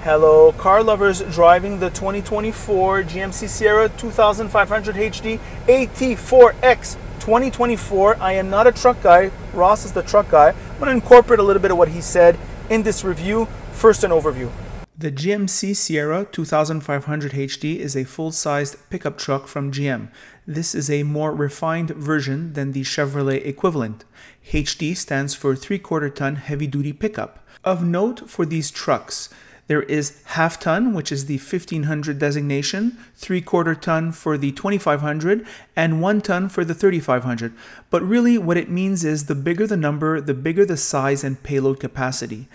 Hello car lovers driving the 2024 GMC Sierra 2500 HD AT4X 2024. I am not a truck guy. Ross is the truck guy. I'm going to incorporate a little bit of what he said in this review. First, an overview. The GMC Sierra 2500 HD is a full-sized pickup truck from GM. This is a more refined version than the Chevrolet equivalent. HD stands for 3/4 ton heavy-duty pickup. Of note for these trucks, there is half ton, which is the 1500 designation, 3/4 ton for the 2500, and 1 ton for the 3500. But really what it means is the bigger the number, the bigger the size and payload capacity.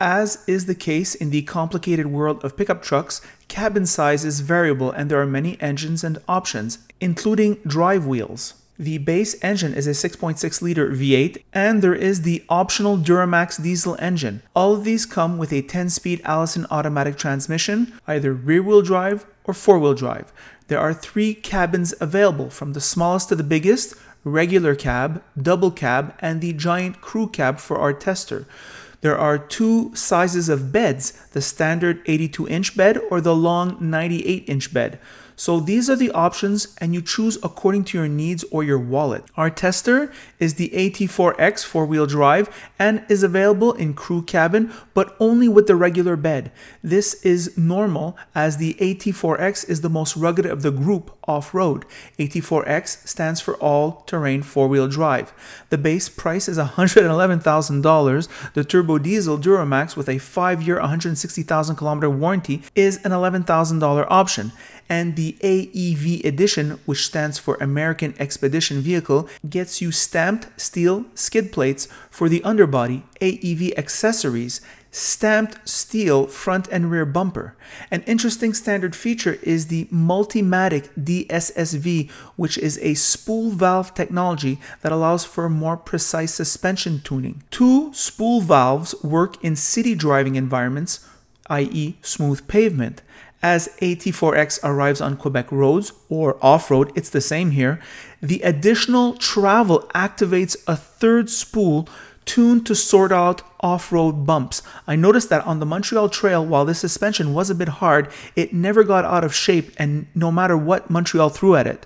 As is the case in the complicated world of pickup trucks, cabin size is variable and there are many engines and options, including drive wheels. The base engine is a 6.6-liter V8, and there is the optional Duramax diesel engine. All of these come with a 10-speed Allison automatic transmission, either rear-wheel drive or four-wheel drive. There are 3 cabins available, from the smallest to the biggest, regular cab, double cab, and the giant crew cab for our tester. There are 2 sizes of beds, the standard 82-inch bed or the long 98-inch bed. So these are the options and you choose according to your needs or your wallet. Our tester is the AT4X 4-wheel drive and is available in crew cabin, but only with the regular bed. This is normal as the AT4X is the most rugged of the group off-road. AT4X stands for all-terrain 4-wheel drive. The base price is $111,000. The turbo diesel Duramax with a 5-year 160,000 kilometer warranty is an $11,000 option. And the AEV edition, which stands for American Expedition Vehicle, gets you stamped steel skid plates for the underbody, AEV accessories, stamped steel front and rear bumper. An interesting standard feature is the Multimatic DSSV, which is a spool valve technology that allows for more precise suspension tuning. 2 spool valves work in city driving environments, i.e. smooth pavement. As AT4X arrives on Quebec roads or off-road, it's the same here, the additional travel activates a 3rd spool tuned to sort out off-road bumps. I noticed that on the Montreal Trail, while this suspension was a bit hard, it never got out of shape, and no matter what Montreal threw at it.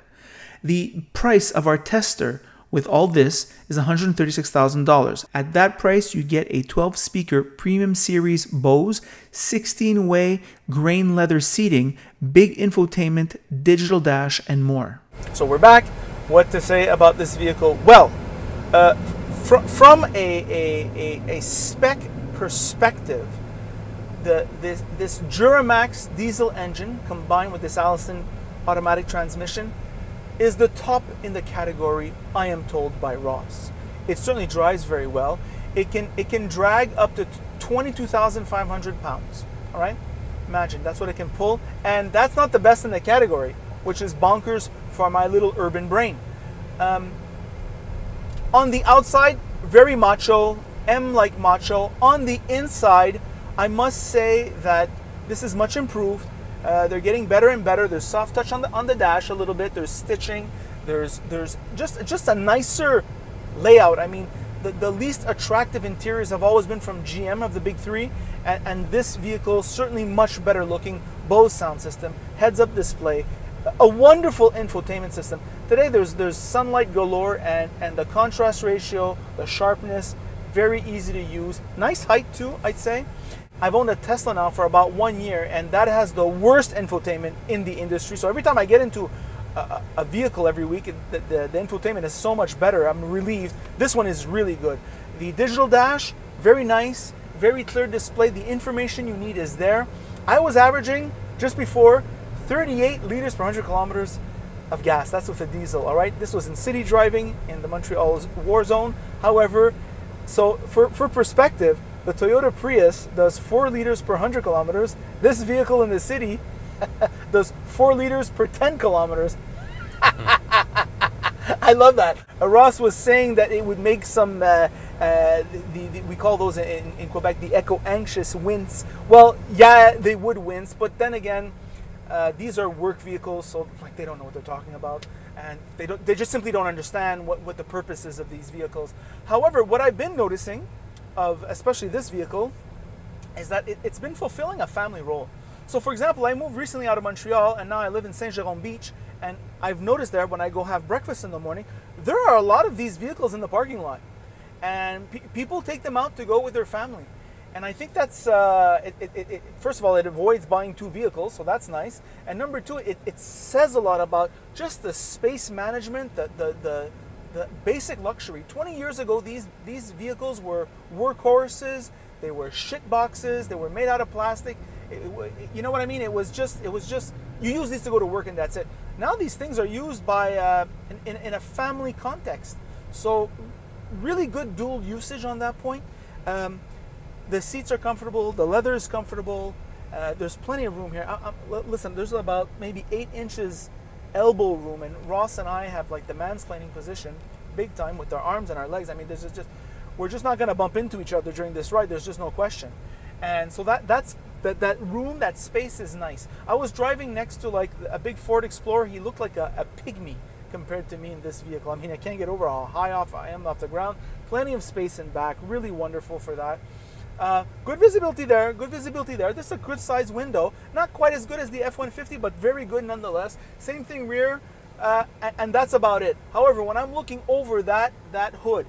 The price of our tester with all this is $136,000. At that price, you get a 12-speaker Premium Series Bose, 16-way grain leather seating, big infotainment, digital dash, and more. So we're back. What to say about this vehicle? Well, from a spec perspective, this Duramax diesel engine combined with this Allison automatic transmission is the top in the category, I am told by Ross. It certainly drives very well. It can drag up to 22,500 pounds. All right, imagine that's what it can pull, and that's not the best in the category, which is bonkers for my little urban brain. On the outside, very macho, M like macho. On the inside, I must say that this is much improved. They're getting better and better. There's soft touch on the dash a little bit. There's stitching. There's just a nicer layout. I mean, the least attractive interiors have always been from GM of the big 3, and this vehicle certainly much better looking. Bose sound system, heads-up display, a wonderful infotainment system. Today there's sunlight galore, and the contrast ratio, the sharpness, very easy to use. Nice height too, I'd say. I've owned a Tesla now for about 1 year, and that has the worst infotainment in the industry. So every time I get into a vehicle every week, the infotainment is so much better. I'm relieved. This one is really good. The digital dash, very nice, very clear display. The information you need is there. I was averaging, just before, 38 liters per 100 kilometers of gas. That's with a diesel, all right? This was in city driving in the Montreal's war zone. However, so for perspective, the Toyota Prius does 4 liters per 100 kilometers. This vehicle in the city does 4 liters per 10 kilometers. I love that. Ross was saying that it would make some, we call those in Quebec the eco-anxious wince. Well, yeah, they would wince, but then again, these are work vehicles, so like they don't know what they're talking about, and they just simply don't understand what the purpose is of these vehicles. However, what I've been noticing of especially this vehicle is that it's been fulfilling a family role. So for example, I moved recently out of Montreal and now I live in Saint-Jérôme Beach, and I've noticed there when I go have breakfast in the morning, there are a lot of these vehicles in the parking lot, and people take them out to go with their family. And I think that's, first of all, it avoids buying two vehicles, so that's nice. And number two, it says a lot about just the space management, the basic luxury. 20 years ago, these vehicles were workhorses, they were shit boxes, they were made out of plastic. You know what I mean? It was just, you use these to go to work and that's it. Now these things are used by, in a family context. So really good dual usage on that point. The seats are comfortable, the leather is comfortable, there's plenty of room here. Listen, there's about maybe 8 inches elbow room, and Ross and I have like the mansplaining position big time with our arms and our legs. I mean, we're just not going to bump into each other during this ride, there's just no question. And so that room, that space is nice. I was driving next to like a big Ford Explorer. He looked like a pygmy compared to me in this vehicle. I mean, I can't get over how high off I am off the ground. Plenty of space in back, really wonderful for that. Good visibility there, good visibility there. This is a good size window. Not quite as good as the F-150, but very good nonetheless. Same thing rear, and that's about it. However, when I'm looking over that hood,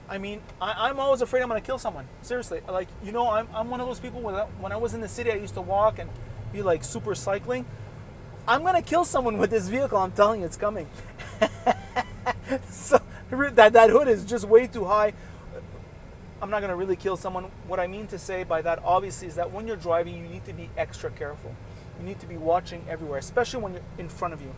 I mean, I'm always afraid I'm going to kill someone. Seriously. Like, you know, I'm one of those people, when I was in the city, I used to walk and be like super cycling. I'm going to kill someone with this vehicle. I'm telling you, it's coming. So that hood is just way too high. I'm not going to really kill someone. What I mean to say by that, obviously, is that when you're driving, you need to be extra careful. You need to be watching everywhere, especially when you're in front of you.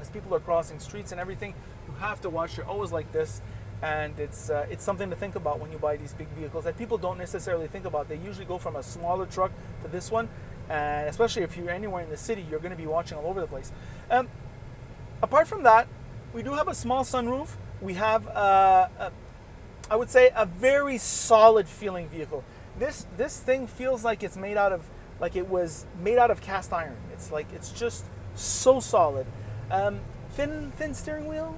As people are crossing streets and everything, you have to watch. You're always like this. And it's something to think about when you buy these big vehicles that people don't necessarily think about. They usually go from a smaller truck to this one, and especially if you're anywhere in the city, you're going to be watching all over the place. Apart from that, we do have a small sunroof. We have, I would say, a very solid feeling vehicle. This thing feels like it's made out of, like it was made out of cast iron. It's like, it's just so solid. Thin steering wheel.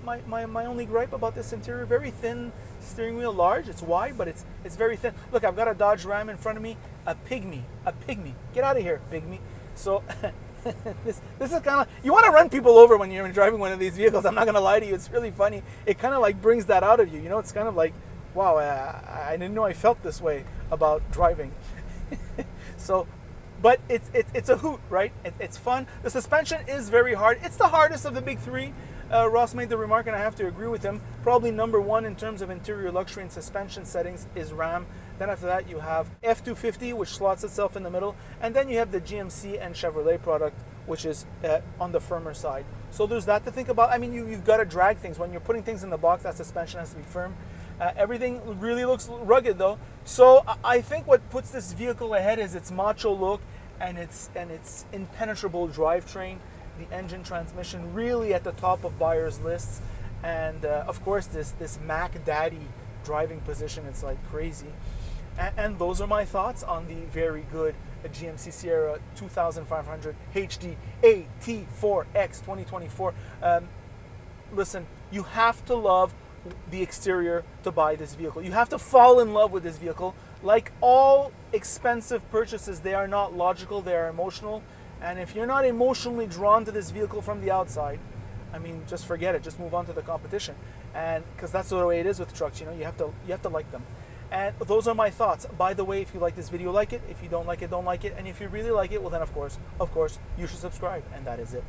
My only gripe about this interior, very thin steering wheel, large, it's wide, but it's very thin. Look, I've got a Dodge Ram in front of me, a pygmy. Get out of here, pygmy. So this is kind of, you want to run people over when you're driving one of these vehicles. I'm not going to lie to you, it's really funny. It kind of like brings that out of you, you know, it's kind of like, wow, I didn't know I felt this way about driving. So, but it's a hoot, right? It's fun. The suspension is very hard. It's the hardest of the big three. Ross made the remark, and I have to agree with him. Probably number one in terms of interior luxury and suspension settings is Ram. Then after that, you have F-250, which slots itself in the middle. And then you have the GMC and Chevrolet product, which is on the firmer side. So there's that to think about. I mean, you've got to drag things. When you're putting things in the box, that suspension has to be firm. Everything really looks rugged, though. So I think what puts this vehicle ahead is its macho look and its impenetrable drivetrain. The engine, transmission, really at the top of buyers' lists, and of course this Mac Daddy driving position. It's like crazy, and those are my thoughts on the very good GMC Sierra 2500 HD AT4X 2024. Listen, you have to love the exterior to buy this vehicle. You have to fall in love with this vehicle. Like all expensive purchases, they are not logical, they are emotional. And if you're not emotionally drawn to this vehicle from the outside, I mean, just forget it. Just move on to the competition, and because that's the way it is with trucks. You know, you have to like them. And those are my thoughts. By the way, if you like this video, like it. If you don't like it, don't like it. And if you really like it, well then of course, you should subscribe. And that is it.